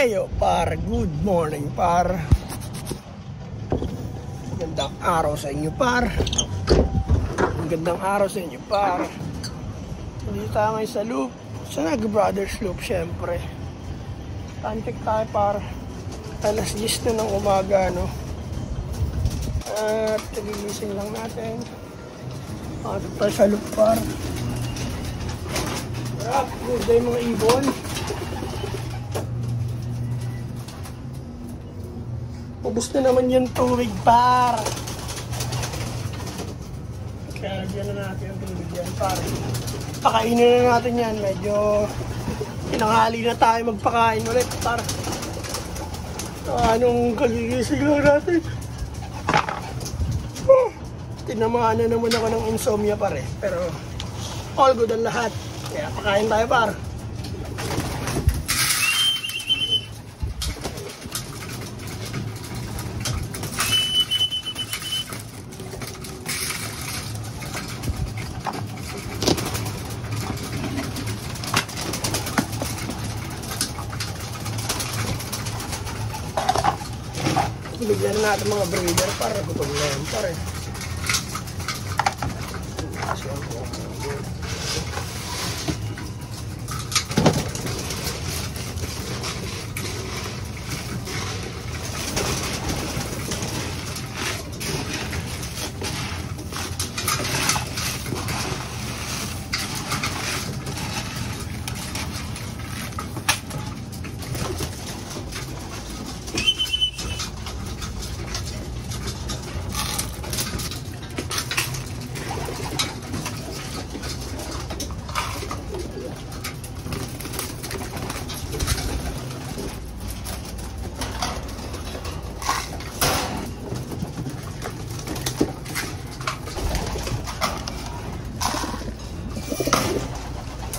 Heyo par, good morning par. Magandang araw sa inyo par. Magandang araw sa inyo par. Hindi tayo ngayon sa loop, sa Naga Brothers loop syempre. Tantik tayo par. Alas 10 na ng umaga no. At nagigising lang natin. Pakatap tayo sa loop par. Good day mga ibon. Ubus na naman yung tubig par. Kaya lagyan na natin yung tubig yan par. Pakainin na natin yan. Medyo pinanghali na tayo magpakain ulit par. Anong kagigising lang natin. Tinamaan na naman ako ng insomnia par eh. Pero all good ang lahat. Kaya pakain tayo par. Bigyan natin mga breeder para gutom na yan pare.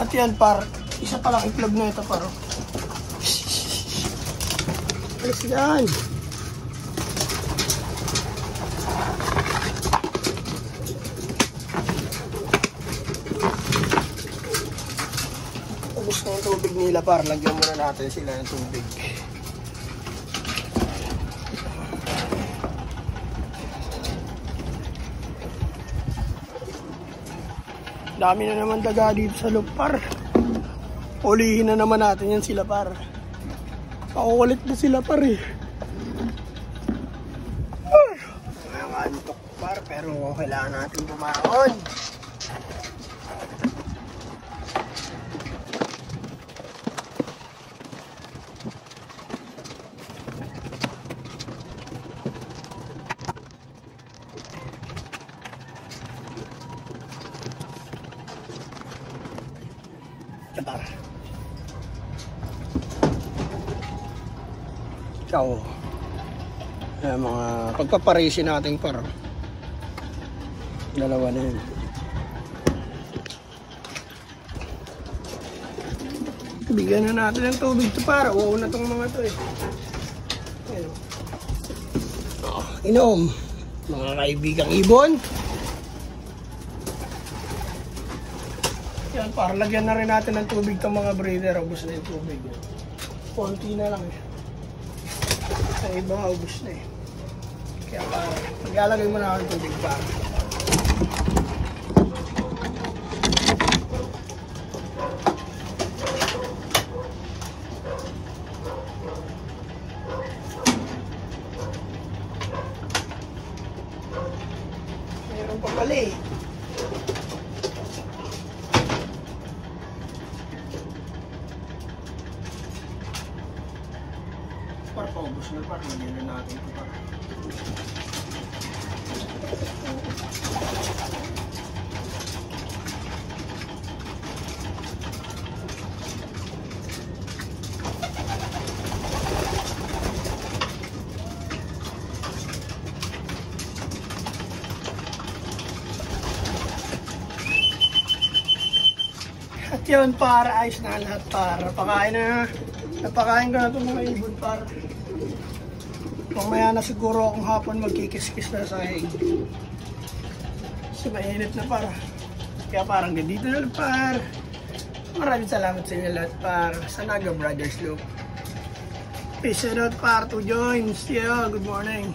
At yan par, isa palang itlog na ito paro. Alis yan. Ubus na yung tubig nila par, lagyan muna natin sila ng tubig. Dami na naman daga dito sa loop par. Ulihin na naman natin yan sila par. Pakukulit na sila par eh. Antok par pero kailangan natin bumangon. Par. Ikaw mga pagpaparisi natin par. Dalawa na yun. Bigyan na natin ng tubig ito para wow na itong mga ito eh. Inom mga kaibigang ibon. Yan, para lagyan na rin natin ng tubig itong mga breeder. Ubus na yung tubig. Konti na lang eh. Ang iba nga ubus na eh. Kaya para maglalagay mo na ng tubig para. Meron pa pala eh. Para paubos na para magiging natin ito para. At yun para ayos na lahat para napakain ko na itong mga ibon para mamaya na siguro akong hapon magkikis-kis na sa hig. Kasi mainit na para. Kaya parang ganito na lang par. Maraming salamat sa inyo lahat par sa Naga Brothers Loop. Peace out para to joins. Yeah, good morning.